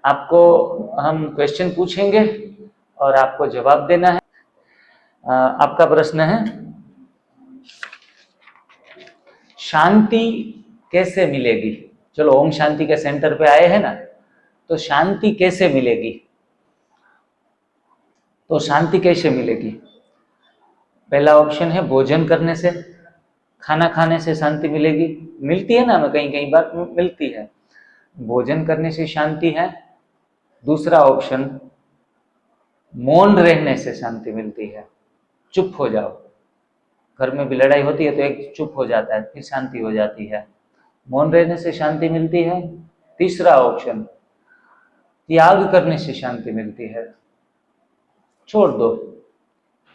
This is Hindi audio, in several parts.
आपको हम क्वेश्चन पूछेंगे और आपको जवाब देना है। आपका प्रश्न है, शांति कैसे मिलेगी? चलो, ओम शांति के सेंटर पे आए हैं ना, तो शांति कैसे मिलेगी? तो शांति कैसे मिलेगी? पहला ऑप्शन है भोजन करने से, खाना खाने से शांति मिलेगी। मिलती है ना, हमें कहीं कहीं बात मिलती है, भोजन करने से शांति है। दूसरा ऑप्शन, मौन रहने से शांति मिलती है, चुप हो जाओ। घर में भी लड़ाई होती है तो एक चुप हो जाता है, फिर शांति हो जाती है, मौन रहने से शांति मिलती है। तीसरा ऑप्शन, त्याग करने से शांति मिलती है, छोड़ दो।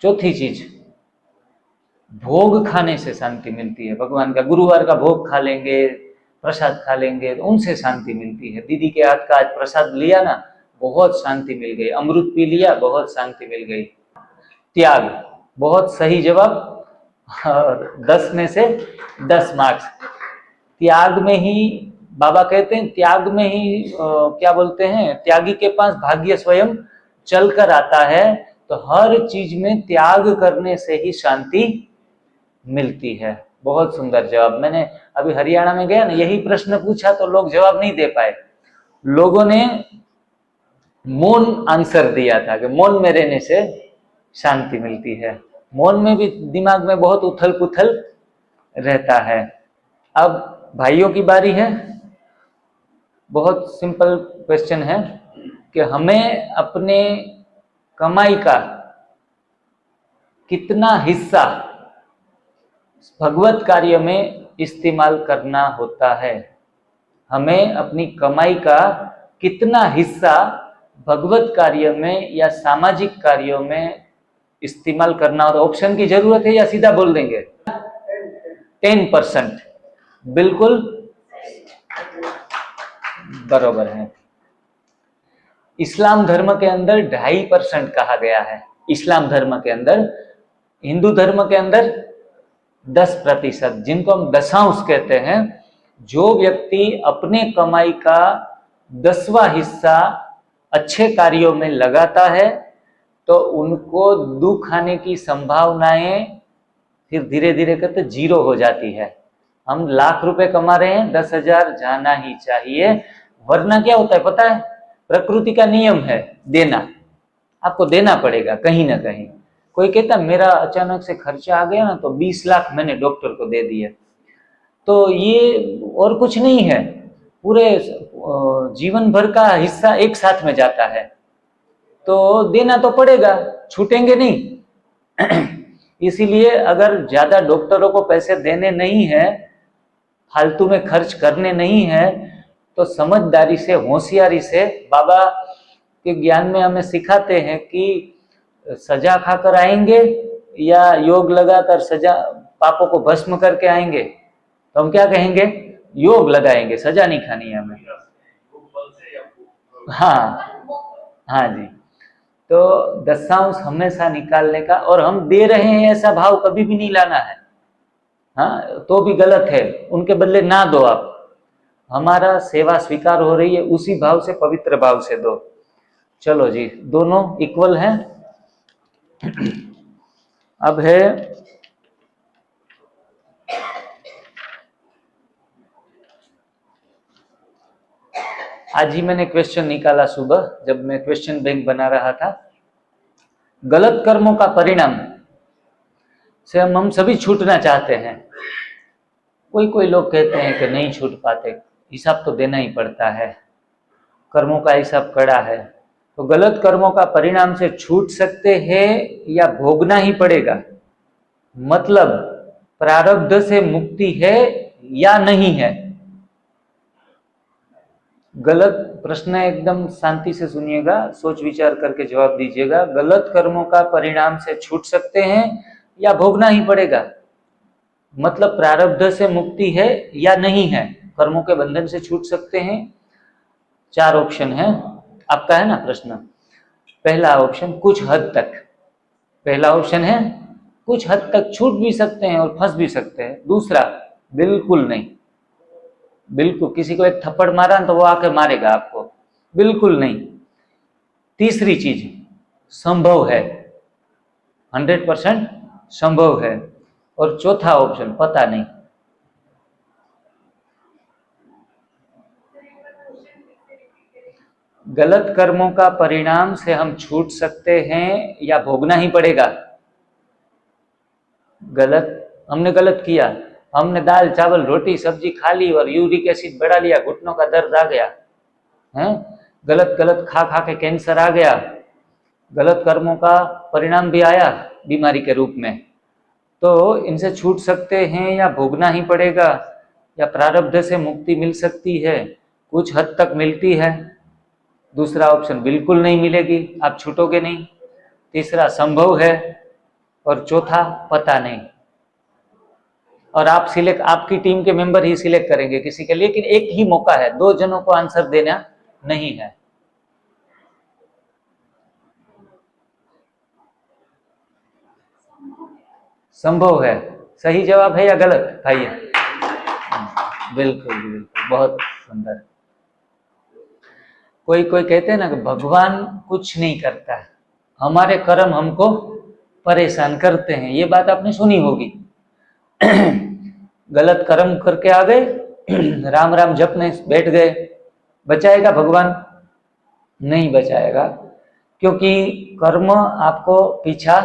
चौथी चीज, भोग खाने से शांति मिलती है, भगवान का गुरुवार का भोग खा लेंगे, प्रसाद खा लेंगे तो उनसे शांति मिलती है। दीदी के हाथ का आज प्रसाद लिया ना, बहुत शांति मिल गई। अमृत पी लिया, बहुत शांति मिल गई। त्याग, बहुत सही जवाब, और 10 में से 10 मार्क्स। त्याग में ही बाबा कहते हैं, त्याग में ही क्या बोलते हैं, त्यागी के पास भाग्य स्वयं चल कर आता है। तो हर चीज में त्याग करने से ही शांति मिलती है। बहुत सुंदर जवाब। मैंने अभी हरियाणा में गया ना, यही प्रश्न पूछा तो लोग जवाब नहीं दे पाए। लोगों ने मौन आंसर दिया था कि मौन में रहने से शांति मिलती है। मौन में भी दिमाग में बहुत उथल पुथल रहता है। अब भाइयों की बारी है। बहुत सिंपल क्वेश्चन है कि हमें अपने कमाई का कितना हिस्सा भगवत कार्य में इस्तेमाल करना होता है? हमें अपनी कमाई का कितना हिस्सा भगवत कार्य में या सामाजिक कार्यों में इस्तेमाल करना होता है? ऑप्शन की जरूरत है या सीधा बोल देंगे? 10%। बिल्कुल बरोबर है। इस्लाम धर्म के अंदर 2.5% कहा गया है। इस्लाम धर्म के अंदर, हिंदू धर्म के अंदर 10%, जिनको हम दशांश कहते हैं। जो व्यक्ति अपने कमाई का 10वां हिस्सा अच्छे कार्यों में लगाता है तो उनको दुख आने की संभावनाएं फिर धीरे धीरे करते जीरो हो जाती है। हम लाख रुपए कमा रहे हैं, 10,000 जाना ही चाहिए, वरना क्या होता है पता है? प्रकृति का नियम है देना, आपको देना पड़ेगा कहीं ना कहीं। कोई कहता मेरा अचानक से खर्चा आ गया ना तो 20 लाख मैंने डॉक्टर को दे दिए, तो ये और कुछ नहीं है, पूरे जीवन भर का हिस्सा एक साथ में जाता है, तो देना तो पड़ेगा, छूटेंगे नहीं। इसीलिए अगर ज्यादा डॉक्टरों को पैसे देने नहीं है, फालतू में खर्च करने नहीं है, तो समझदारी से, होशियारी से, बाबा के ज्ञान में हमें सिखाते हैं कि सजा खाकर आएंगे या योग लगाकर सजा, पापों को भस्म करके आएंगे, तो हम क्या कहेंगे? योग लगाएंगे, सजा नहीं खानी है हमें। हाँ हाँ जी। तो दशांश हमेशा निकालने का, और हम दे रहे हैं ऐसा भाव कभी भी नहीं लाना है। हाँ, तो भी गलत है, उनके बदले ना दो आप। हमारा सेवा स्वीकार हो रही है, उसी भाव से, पवित्र भाव से दो। चलो जी, दोनों इक्वल हैं। अब है आज ही मैंने क्वेश्चन निकाला सुबह जब मैं क्वेश्चन बैंक बना रहा था। गलत कर्मों का परिणाम से हम सभी छूटना चाहते हैं। कोई लोग कहते हैं कि नहीं छूट पाते, हिसाब तो देना ही पड़ता है, कर्मों का हिसाब कड़ा है। तो गलत कर्मों का परिणाम से छूट सकते हैं या भोगना ही पड़ेगा? मतलब प्रारब्ध से मुक्ति है या नहीं है? गलत प्रश्न है, एकदम शांति से सुनिएगा, सोच विचार करके जवाब दीजिएगा। गलत कर्मों का परिणाम से छूट सकते हैं या भोगना ही पड़ेगा? मतलब प्रारब्ध से मुक्ति है या नहीं है, कर्मों के बंधन से छूट सकते हैं? 4 ऑप्शन है, आपका है ना प्रश्न। पहला ऑप्शन कुछ हद तक, पहला ऑप्शन है कुछ हद तक छूट भी सकते हैं और फंस भी सकते हैं। दूसरा, बिल्कुल नहीं, बिल्कुल किसी को एक थप्पड़ मारा तो वो आके मारेगा आपको, बिल्कुल नहीं। तीसरी चीज संभव है, 100% संभव है। और चौथा ऑप्शन पता नहीं। गलत कर्मों का परिणाम से हम छूट सकते हैं या भोगना ही पड़ेगा? हमने गलत किया, हमने दाल चावल रोटी सब्जी खा ली और यूरिक एसिड बढ़ा लिया, घुटनों का दर्द आ गया है, गलत गलत खा खा के कैंसर आ गया, गलत कर्मों का परिणाम भी आया बीमारी के रूप में। तो इनसे छूट सकते हैं या भोगना ही पड़ेगा, या प्रारब्ध से मुक्ति मिल सकती है? कुछ हद तक मिलती है। दूसरा ऑप्शन बिल्कुल नहीं मिलेगी, आप छूटोगे नहीं। तीसरा संभव है, और चौथा पता नहीं। और आप सिलेक्ट, आपकी टीम के मेंबर ही सिलेक्ट करेंगे किसी के लिए, लेकिन एक ही मौका है, 2 जनों को आंसर देना नहीं है। संभव है सही जवाब है या गलत भाई? बिल्कुल बिल्कुल, बहुत सुंदर। कोई कोई कहते हैं ना कि भगवान कुछ नहीं करता है, हमारे कर्म हमको परेशान करते हैं। ये बात आपने सुनी होगी। गलत कर्म करके आ गए, राम राम जपने बैठ गए, बचाएगा भगवान? नहीं बचाएगा, क्योंकि कर्म आपको पीछा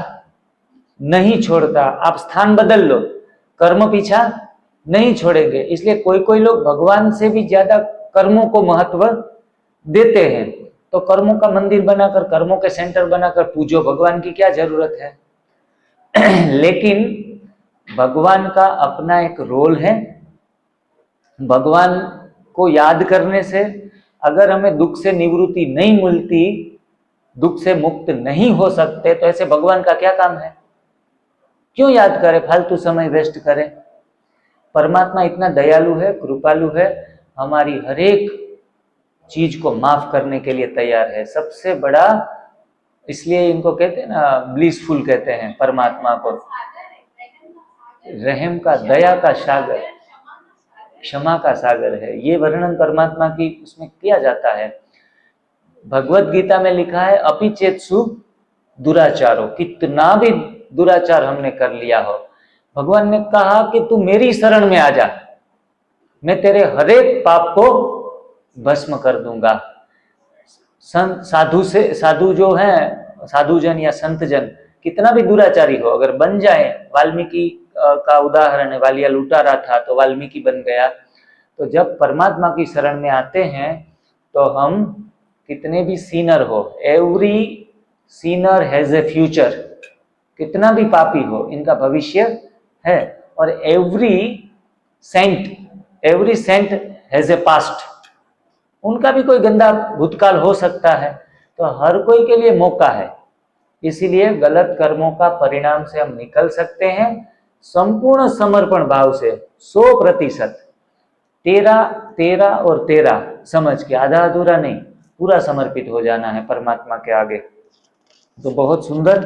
नहीं छोड़ता। आप स्थान बदल लो, कर्म पीछा नहीं छोड़ेंगे। इसलिए कोई कोई लोग भगवान से भी ज्यादा कर्मों को महत्व देते हैं। तो कर्मों का मंदिर बनाकर, कर्मों के सेंटर बनाकर पूजो, भगवान की क्या जरूरत है? लेकिन भगवान का अपना एक रोल है। भगवान को याद करने से अगर हमें दुख से निवृत्ति नहीं मिलती, दुख से मुक्त नहीं हो सकते, तो ऐसे भगवान का क्या काम है? क्यों याद करें, फालतू समय वेस्ट करें? परमात्मा इतना दयालु है, कृपालु है, हमारी हर एक चीज को माफ करने के लिए तैयार है। सबसे बड़ा, इसलिए इनको कहते हैं ना, ब्लिसफुल कहते हैं परमात्मा को, रहम का, दया का सागर, क्षमा का सागर है। ये वर्णन परमात्मा की उसमें किया जाता है। भगवत गीता में लिखा है, अपिचेत्सु दुराचारो, कितना भी दुराचार हमने कर लिया हो, भगवान ने कहा कि तू मेरी शरण में आ जा, मैं तेरे हर एक पाप को भस्म कर दूंगा। साधु जो हैं, साधुजन या संतजन कितना भी दुराचारी हो, अगर बन जाए, वाल्मीकि का उदाहरण है, वालिया लुटारा था तो वाल्मीकि बन गया। तो जब परमात्मा की शरण में आते हैं तो हम कितने भी सीनर हो, every sinner has a future, कितना भी पापी हो इनका भविष्य है। और every saint has a past, उनका भी कोई गंदा भूतकाल हो सकता है। तो हर कोई के लिए मौका है। इसीलिए गलत कर्मों का परिणाम से हम निकल सकते हैं संपूर्ण समर्पण भाव से, 100%। तेरा और तेरा समझ के, आधा अधूरा नहीं, पूरा समर्पित हो जाना है परमात्मा के आगे। तो बहुत सुंदर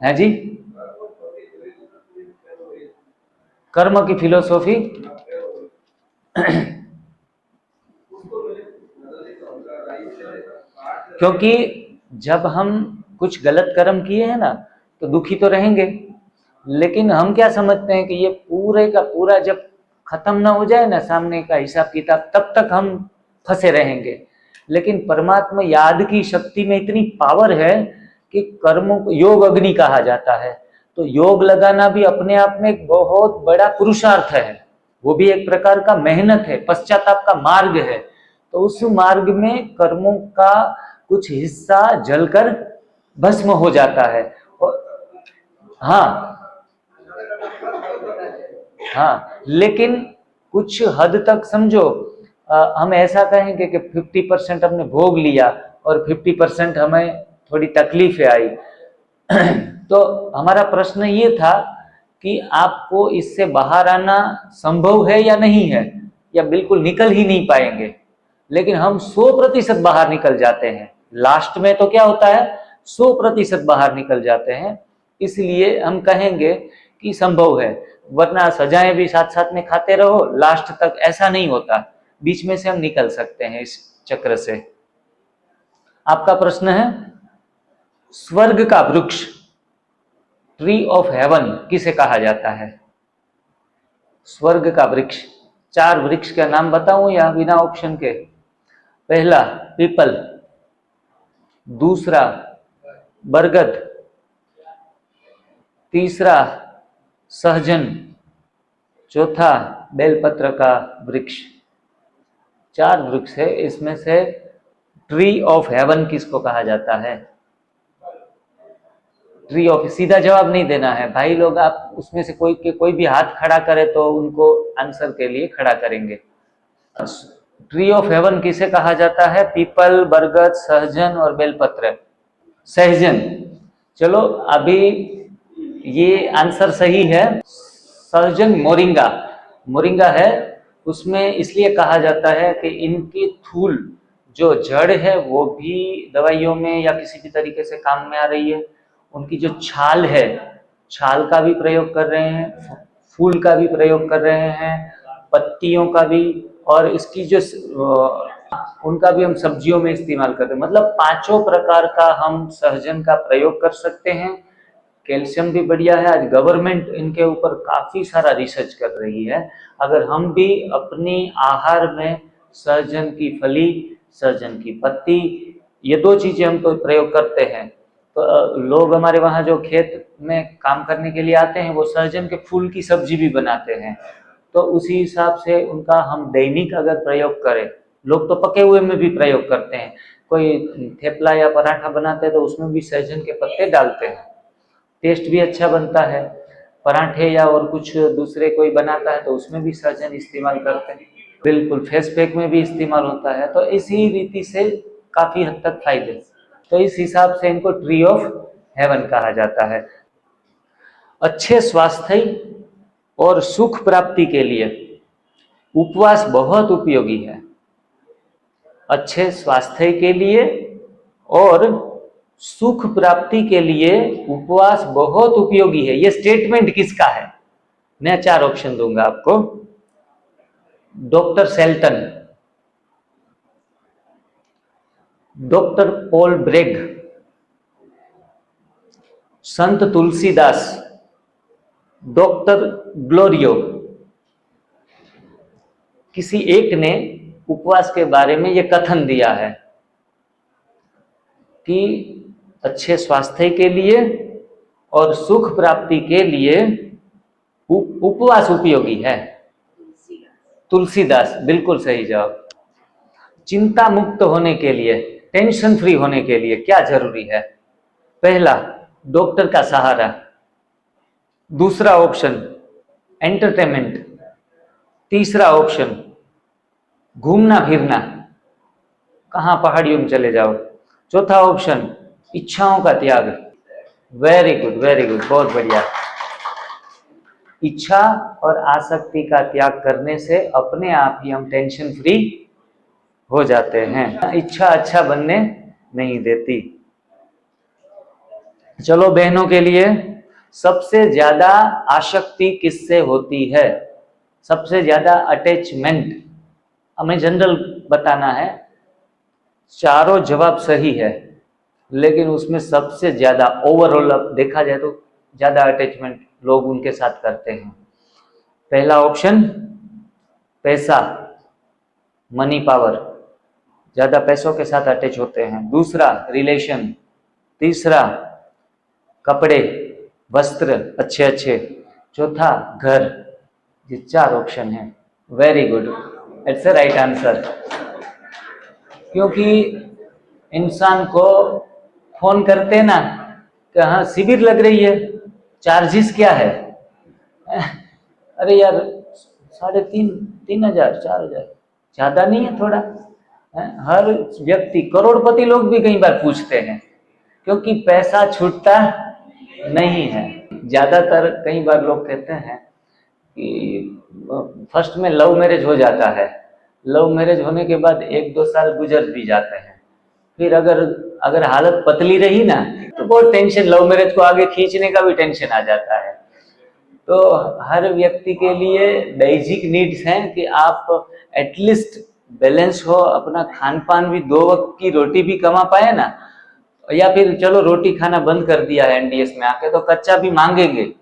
है जी। कर्म की फिलोसॉफी क्योंकि जब हम कुछ गलत कर्म किए हैं ना, तो दुखी तो रहेंगे, लेकिन हम क्या समझते हैं कि ये पूरे का पूरा जब खत्म ना हो जाए ना सामने का हिसाब किताब, तब तक हम फंसे रहेंगे। लेकिन परमात्मा याद की शक्ति में इतनी पावर है कि कर्मों को योग अग्नि कहा जाता है। तो योग लगाना भी अपने आप में एक बहुत बड़ा पुरुषार्थ है, वो भी एक प्रकार का मेहनत है, पश्चाताप का मार्ग है। तो उस मार्ग में कर्मों का कुछ हिस्सा जलकर भस्म हो जाता है। और हाँ, लेकिन कुछ हद तक समझो, हम ऐसा कहेंगे कि 50% हमने भोग लिया और 50% हमें थोड़ी तकलीफें आई। तो हमारा प्रश्न ये था कि आपको इससे बाहर आना संभव है या नहीं है, या बिल्कुल निकल ही नहीं पाएंगे। लेकिन हम 100% बाहर निकल जाते हैं। लास्ट में तो क्या होता है, 100% बाहर निकल जाते हैं। इसलिए हम कहेंगे कि संभव है, वरना सजाएं भी साथ साथ में खाते रहो, लास्ट तक ऐसा नहीं होता। बीच में से हम निकल सकते हैं इस चक्र से। आपका प्रश्न है, स्वर्ग का वृक्ष, ट्री ऑफ हेवन किसे कहा जाता है? स्वर्ग का वृक्ष, 4 वृक्ष का नाम बताऊं या बिना ऑप्शन के? पहला पीपल, दूसरा बरगद, तीसरा सहजन, चौथा बेलपत्र का वृक्ष। 4 वृक्ष है, इसमें से ट्री ऑफ हेवन किसको कहा जाता है? ट्री ऑफ, सीधा जवाब नहीं देना है भाई लोग, आप उसमें से कोई भी हाथ खड़ा करे तो उनको आंसर के लिए खड़ा करेंगे। ट्री ऑफ हेवन किसे कहा जाता है? पीपल, बरगद, सहजन और बेलपत्र। सहजन, चलो अभी ये आंसर सही है। सहजन मोरिंगा, मोरिंगा है, उसमें इसलिए कहा जाता है कि इनकी थूल जो जड़ है वो भी दवाइयों में या किसी भी तरीके से काम में आ रही है। उनकी जो छाल है, छाल का भी प्रयोग कर रहे हैं, फूल का भी प्रयोग कर रहे हैं, पत्तियों का भी, और इसकी जो उनका भी हम सब्जियों में इस्तेमाल करते हैं। मतलब 5 प्रकार का हम सहजन का प्रयोग कर सकते हैं। कैल्शियम भी बढ़िया है। आज गवर्नमेंट इनके ऊपर काफी सारा रिसर्च कर रही है। अगर हम भी अपनी आहार में सहजन की फली, सहजन की पत्ती, ये 2 चीजें हम तो प्रयोग करते हैं, तो लोग हमारे वहाँ जो खेत में काम करने के लिए आते हैं वो सहजन के फूल की सब्जी भी बनाते हैं। तो उसी हिसाब से उनका हम दैनिक अगर प्रयोग करें, लोग तो पके हुए में भी प्रयोग करते हैं, कोई थेपला या पराठा बनाते हैं तो उसमें भी सहजन के पत्ते डालते हैं, टेस्ट भी अच्छा बनता है। पराठे या और कुछ दूसरे कोई बनाता है तो उसमें भी सहजन इस्तेमाल करते हैं। बिल्कुल, फेस पैक में भी इस्तेमाल होता है। तो इसी रीति से काफी हद तक फायदे, तो इस हिसाब से इनको ट्री ऑफ हेवन कहा जाता है। अच्छे स्वास्थ्य और सुख प्राप्ति के लिए उपवास बहुत उपयोगी है। अच्छे स्वास्थ्य के लिए और सुख प्राप्ति के लिए उपवास बहुत उपयोगी है। यह स्टेटमेंट किसका है? मैं 4 ऑप्शन दूंगा आपको। Doctor Selton, doctor Paul Bragg, संत तुलसीदास, डॉक्टर ग्लोरियो। किसी एक ने उपवास के बारे में यह कथन दिया है कि अच्छे स्वास्थ्य के लिए और सुख प्राप्ति के लिए उपवास उपयोगी है। तुलसीदास, बिल्कुल सही जवाब। चिंता मुक्त होने के लिए, टेंशन फ्री होने के लिए क्या जरूरी है? पहला, डॉक्टर का सहारा। दूसरा ऑप्शन, एंटरटेनमेंट। तीसरा ऑप्शन, घूमना फिरना, कहां पहाड़ियों में चले जाओ। चौथा ऑप्शन, इच्छाओं का त्याग। वेरी गुड, वेरी गुड, बहुत बढ़िया। इच्छा और आसक्ति का त्याग करने से अपने आप ही हम टेंशन फ्री हो जाते हैं। इच्छा अच्छा बनने नहीं देती। चलो बहनों के लिए, सबसे ज्यादा आसक्ति किससे होती है? सबसे ज्यादा अटैचमेंट, हमें जनरल बताना है। चारों जवाब सही है, लेकिन उसमें सबसे ज्यादा ओवरऑल देखा जाए तो ज्यादा अटैचमेंट लोग उनके साथ करते हैं। पहला ऑप्शन, पैसा, मनी पावर, ज्यादा पैसों के साथ अटैच होते हैं। दूसरा, रिलेशन। तीसरा, कपड़े, वस्त्र अच्छे अच्छे। चौथा, घर। ये 4 ऑप्शन है। Very good, it's a right answer. क्योंकि इंसान को फोन करते ना कि हाँ शिविर लग रही है, चार्जेस क्या है? अरे यार 3,500 3,000 4,000 ज्यादा नहीं है थोड़ा? हर व्यक्ति, करोड़पति लोग भी कई बार पूछते हैं, क्योंकि पैसा छूटता नहीं है। ज्यादातर कई बार लोग कहते हैं कि फर्स्ट में लव मैरिज हो जाता है, लव मैरिज होने के बाद 1-2 साल गुजर भी जाते हैं, फिर अगर हालत पतली रही ना तो बहुत टेंशन, लव मैरिज को आगे खींचने का भी टेंशन आ जाता है। तो हर व्यक्ति के लिए बेसिक नीड्स हैं कि आप एटलीस्ट बैलेंस हो, अपना खान पान भी 2 वक्त की रोटी भी कमा पाए ना, या फिर चलो रोटी खाना बंद कर दिया है एनडीएस में आके तो कच्चा भी मांगेंगे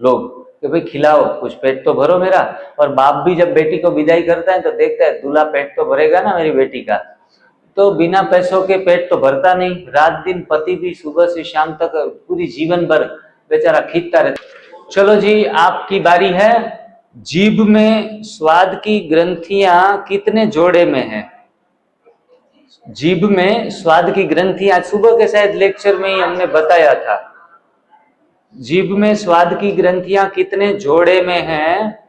लोग कि भाई खिलाओ, कुछ पेट तो भरो मेरा। और बाप भी जब बेटी को विदाई करता है तो देखता है दूल्हा पेट तो भरेगा ना मेरी बेटी का, तो बिना पैसों के पेट तो भरता नहीं। रात दिन पति भी सुबह से शाम तक पूरी जीवन भर बेचारा खींचता रहता। चलो जी, आपकी बारी है। जीभ में स्वाद की ग्रंथियां कितने जोड़े में है? जीभ में स्वाद की ग्रंथियां आज सुबह के शायद लेक्चर में ही हमने बताया था। जीभ में स्वाद की ग्रंथियां कितने जोड़े में हैं?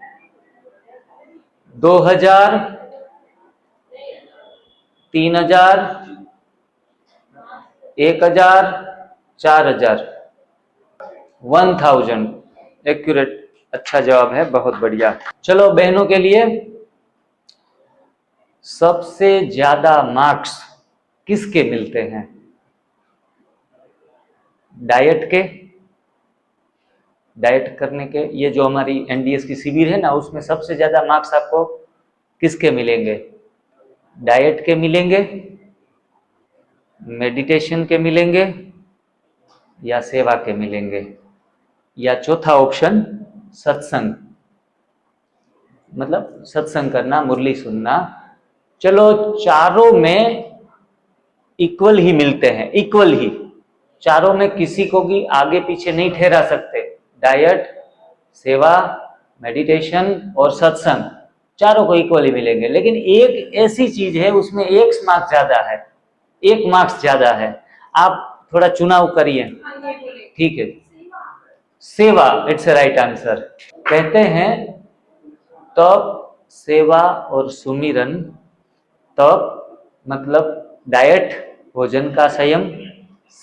2000, 3000, 1000, 4000। 1000 एक्यूरेट, अच्छा जवाब है, बहुत बढ़िया। चलो बहनों के लिए, सबसे ज्यादा मार्क्स किसके मिलते हैं? डाइट के, डाइट करने के, ये जो हमारी एनडीएस की शिविर है ना, उसमें सबसे ज्यादा मार्क्स आपको किसके मिलेंगे? डाइट के मिलेंगे, मेडिटेशन के मिलेंगे, या सेवा के मिलेंगे, या चौथा ऑप्शन सत्संग, मतलब सत्संग करना, मुरली सुनना। चलो चारों में इक्वल ही मिलते हैं, इक्वल ही, चारों में किसी को भी आगे पीछे नहीं ठहरा सकते। डाइट, सेवा, मेडिटेशन और सत्संग, चारों को इक्वल ही मिलेंगे। लेकिन एक ऐसी चीज है उसमें 1 मार्क्स ज्यादा है, 1 मार्क्स ज्यादा है। आप थोड़ा चुनाव करिए। ठीक है, सेवा, इट्स ए राइट आंसर। कहते हैं तप, सेवा और सुमिरन। तप मतलब डाइट, भोजन का संयम।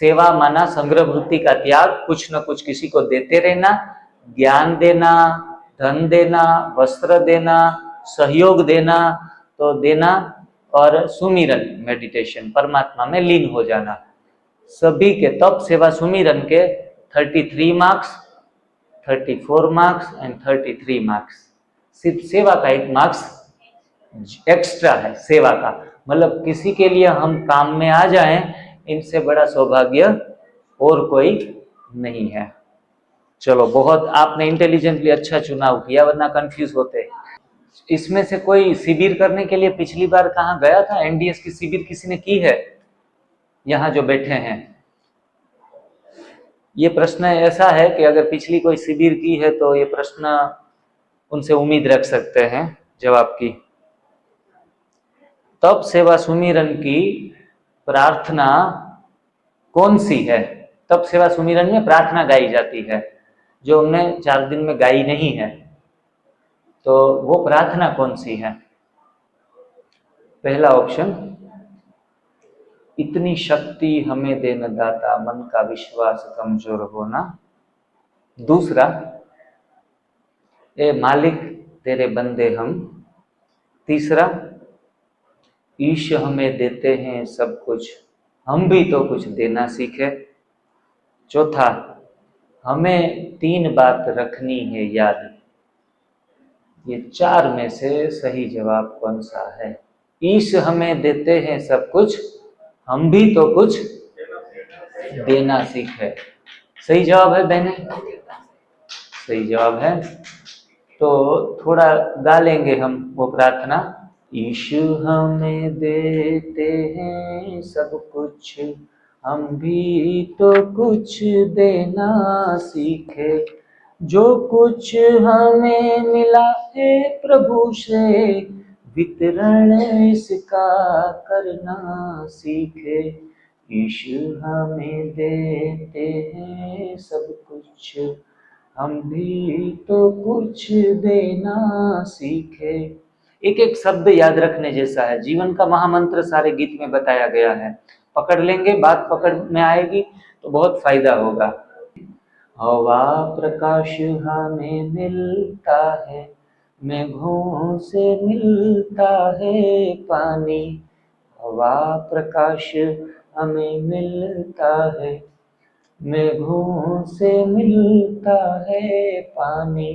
सेवा माना संग्रह वृत्ति का त्याग, कुछ न कुछ किसी को देते रहना, ज्ञान देना, धन देना, वस्त्र देना, सहयोग देना तो देना। और सुमिरन, मेडिटेशन, परमात्मा में लीन हो जाना। सभी के तप, सेवा, सुमिरन के 33 मार्क्स, 34 मार्क्स एंड 33 मार्क्स। सिर्फ सेवा का 1 मार्क्स एक्स्ट्रा है, सेवा का। मतलब किसी के लिए हम काम में आ जाएं, इनसे बड़ा सौभाग्य और कोई नहीं है। चलो, बहुत आपने इंटेलिजेंटली अच्छा चुनाव किया, वरना कंफ्यूज होते। इसमें से कोई शिविर करने के लिए पिछली बार कहाँ गया था? एनडीएस की शिविर किसी ने की है? यहाँ जो बैठे हैं, ये प्रश्न ऐसा है कि अगर पिछली कोई शिविर की है तो ये प्रश्न उनसे उम्मीद रख सकते हैं जवाब की। तप, सेवा, सुमिरन की प्रार्थना कौन सी है? तप, सेवा, सुमिरन में प्रार्थना गाई जाती है, जो हमने 4 दिन में गाई नहीं है, तो वो प्रार्थना कौन सी है? पहला ऑप्शन, इतनी शक्ति हमें देना दाता, मन का विश्वास कमजोर होना। दूसरा, ए मालिक तेरे बंदे हम। तीसरा, ईश हमें देते हैं सब कुछ, हम भी तो कुछ देना सीखे। चौथा, हमें 3 बात रखनी है याद। ये 4 में से सही जवाब कौन सा है? ईश हमें देते हैं सब कुछ, हम भी तो कुछ देना सीखे। सही जवाब है बहने? सही जवाब है। तो थोड़ा गा लेंगे हम वो प्रार्थना। ईशु हमें देते हैं सब कुछ, हम भी तो कुछ देना सीखे। जो कुछ हमें मिला है प्रभु से, वितरण इसका करना सीखे। ईशु हमें देते हैं सब कुछ, हम भी तो कुछ देना सीखे। एक एक शब्द याद रखने जैसा है। जीवन का महामंत्र सारे गीत में बताया गया है। पकड़ लेंगे, बात पकड़ में आएगी तो बहुत फायदा होगा। हवा प्रकाश हमें मिलता है, मेघों से मिलता है पानी। हवा प्रकाश हमें मिलता है, मेघों से मिलता है पानी।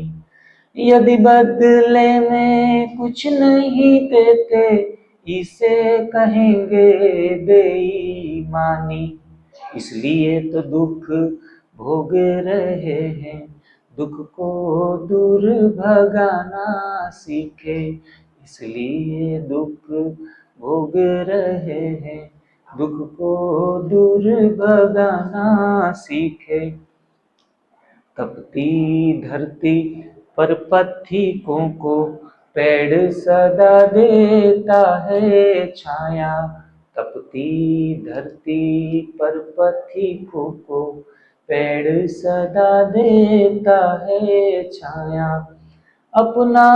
यदि बदले में कुछ नहीं देते, इसे कहेंगे बेईमानी। इसलिए तो दुख भोग रहे हैं, दुख को दूर भगाना सीखे। इसलिए दुख भोग रहे हैं, दुख को दूर भगाना सीखे। तपती धरती पर पथिकों को पेड़ सदा देता है छाया। तपती धरती पर पथिकों को पेड़ सदा देता है छाया। अपना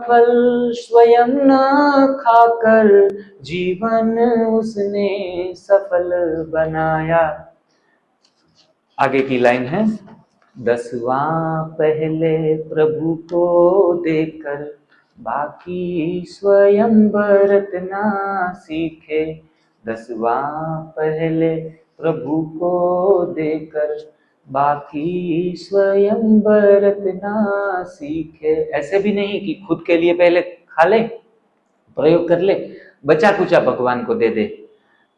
फल स्वयं न खाकर जीवन उसने सफल बनाया। आगे की लाइन है, 10वां पहले प्रभु को देकर बाकी स्वयं बरतना सीखे। 10वां पहले प्रभु को देकर बाकी स्वयं बरतना सीखे। ऐसे भी नहीं कि खुद के लिए पहले खा ले, प्रयोग कर ले, बचा कुचा भगवान को दे दे।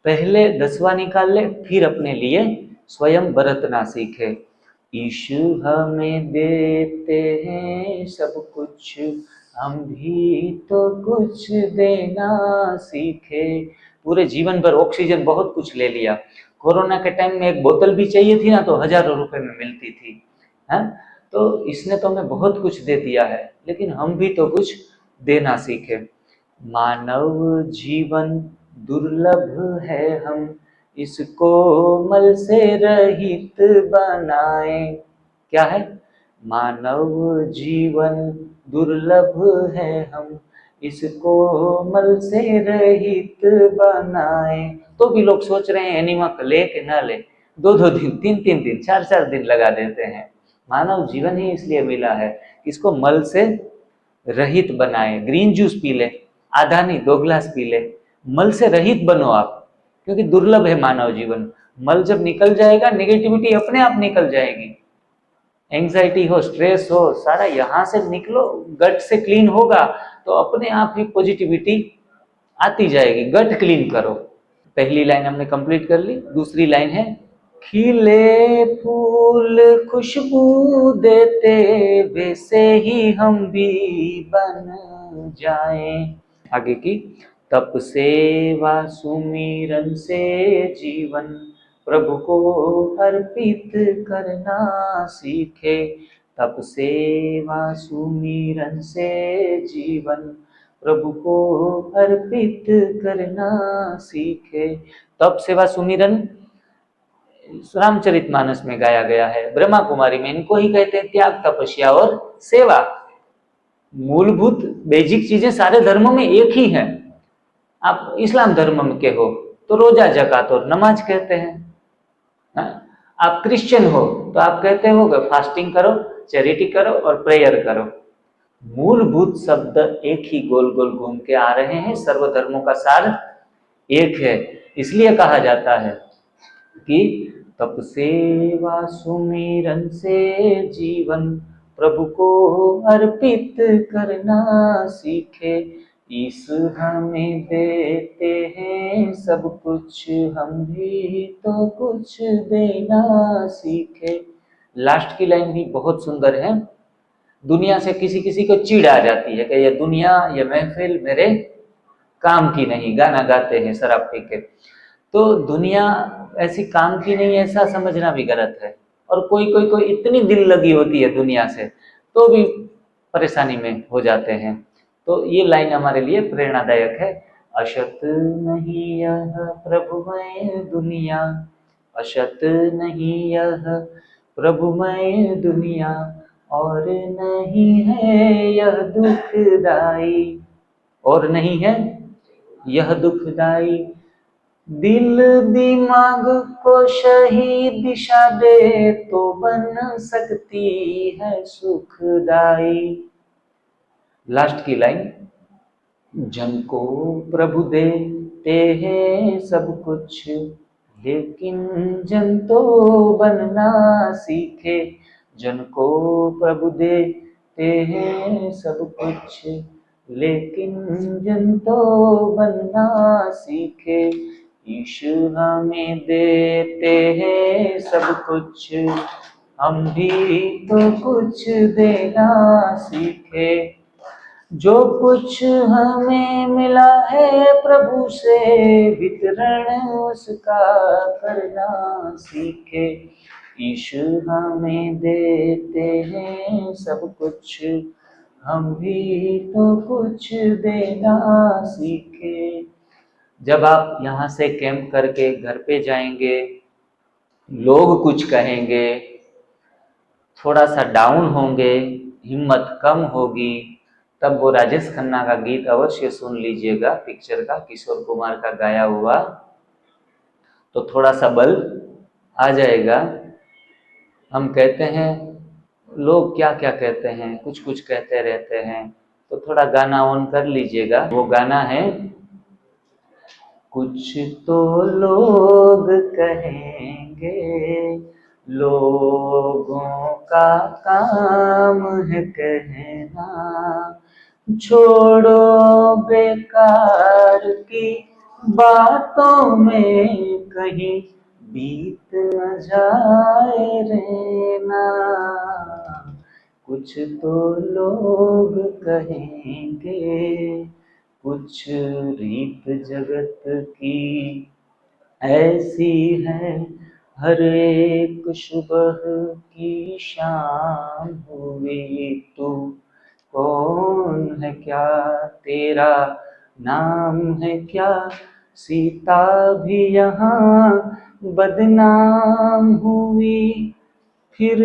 पहले 10वां निकाल ले, फिर अपने लिए स्वयं बरतना सीखे। ईशु हमें देते हैं सब कुछ, हम भी तो कुछ देना सीखे। पूरे जीवन भर ऑक्सीजन बहुत कुछ ले लिया, कोरोना के टाइम में एक बोतल भी चाहिए थी ना तो हजारों रुपए में मिलती थी, है? तो इसने तो हमें बहुत कुछ दे दिया है, लेकिन हम भी तो कुछ देना सीखे। मानव जीवन दुर्लभ है, हम इसको मल से रहित बनाए। क्या है? मानव जीवन दुर्लभ है, हम इसको मल से रहित बनाए। तो भी लोग सोच रहे हैं एनिमा को ले के ना ले, 2-2 दिन, 3-3 दिन, 4-4 दिन लगा देते हैं। मानव जीवन ही इसलिए मिला है, इसको मल से रहित बनाए। ग्रीन जूस पी ले, आधा नहीं 2 गिलास पी ले, मल से रहित बनो आप, क्योंकि दुर्लभ है मानव जीवन। मल जब निकल जाएगा, नेगेटिविटी अपने आप निकल जाएगी। एंग्जाइटी हो, स्ट्रेस हो, सारा यहाँ से निकलो, गट से क्लीन होगा तो अपने आप ही पॉजिटिविटी आती जाएगी। गट क्लीन करो। पहली लाइन हमने कंप्लीट कर ली। दूसरी लाइन है, खिले फूल खुशबू देते, वैसे ही हम भी बन जाएं। आगे की, तप सेवा सुमिरन से जीवन प्रभु को अर्पित करना सीखे। तप सेवा सुमिरन से जीवन प्रभु को अर्पित करना सीखे। तप सेवा सुमिरन रामचरितमानस में गाया गया है, ब्रह्मा कुमारी में। इनको ही कहते हैं त्याग, तपस्या और सेवा। मूलभूत बेसिक चीजें सारे धर्मों में एक ही हैं। आप इस्लाम धर्म के हो तो रोजा, जकात और नमाज कहते हैं। आप क्रिश्चियन हो तो आप कहते हो फास्टिंग करो, चैरिटी करो और प्रेयर करो। मूलभूत शब्द एक ही गोल गोल घूम के आ रहे हैं। सर्व धर्मों का सार एक है। इसलिए कहा जाता है कि तप सेवा सुमिरन से जीवन प्रभु को अर्पित करना सीखे। ईश हमें देते हैं सब कुछ, हम भी तो कुछ देना सीखे। लास्ट की लाइन भी बहुत सुंदर है। दुनिया से किसी किसी को चिढ़ आ जाती है कि ये दुनिया, ये महफिल मेरे काम की नहीं, गाना गाते हैं शराब पी के। तो दुनिया ऐसी काम की नहीं, ऐसा समझना भी गलत है। और कोई इतनी दिल लगी होती है दुनिया से तो भी परेशानी में हो जाते हैं। तो ये लाइन हमारे लिए प्रेरणादायक है। अशत नहीं यह प्रभुमय दुनिया, अशत नहीं यह प्रभुमय दुनिया, और नहीं है यह दुखदाई, और नहीं है यह दुखदाई। दिल दिमाग को सही दिशा दे तो बन सकती है सुखदाई। लास्ट की लाइन, जन को प्रभु देते हैं सब कुछ, लेकिन जन तो बनना सीखे, जन को प्रभु देते हैं सब कुछ, लेकिन जन तो बनना सीखे, यीशु हमें देते हैं सब कुछ, हम भी तो कुछ देना सीखे। जो कुछ हमें मिला है प्रभु से, वितरण उसका करना सीखे, यीशु हमें देते हैं सब कुछ, हम भी तो कुछ देना सीखे। जब आप यहाँ से कैंप करके घर पे जाएंगे, लोग कुछ कहेंगे, थोड़ा सा डाउन होंगे, हिम्मत कम होगी, तब वो राजेश खन्ना का गीत अवश्य सुन लीजिएगा, पिक्चर का, किशोर कुमार का गाया हुआ, तो थोड़ा सा बल आ जाएगा। हम कहते हैं लोग क्या क्या कहते हैं, कुछ कुछ कहते रहते हैं, तो थोड़ा गाना ऑन कर लीजिएगा। वो गाना है, कुछ तो लोग कहेंगे, लोगों का काम है कहना, छोड़ो बेकार की बातों में कहीं बीत न जाए रहना, कुछ तो लोग कहेंगे, कुछ रीत जगत की ऐसी है, हर एक सुबह की शाम हुई तू, कौन है क्या तेरा नाम है क्या, सीता भी यहाँ बदनाम हुई, फिर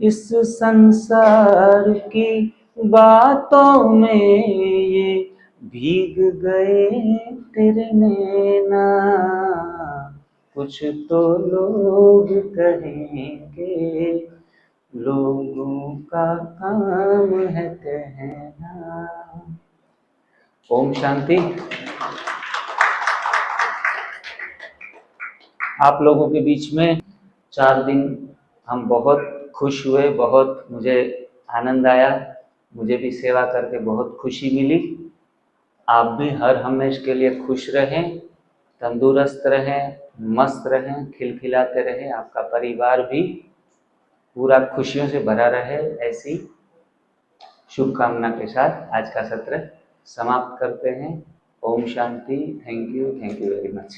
इस संसार की बातों में ये भीग गए तेरे नैना, कुछ तो लोग कहेंगे, लोगों का काम है कहना। ओम शांति। आप लोगों के बीच में 4 दिन हम बहुत खुश हुए, बहुत मुझे आनंद आया, मुझे भी सेवा करके बहुत खुशी मिली। आप भी हर हमेश के लिए खुश रहें, तंदुरुस्त रहें, मस्त रहें, खिलखिलाते रहें, आपका परिवार भी पूरा खुशियों से भरा रहे, ऐसी शुभकामना के साथ आज का सत्र समाप्त करते हैं। ओम शांति। Thank you very much.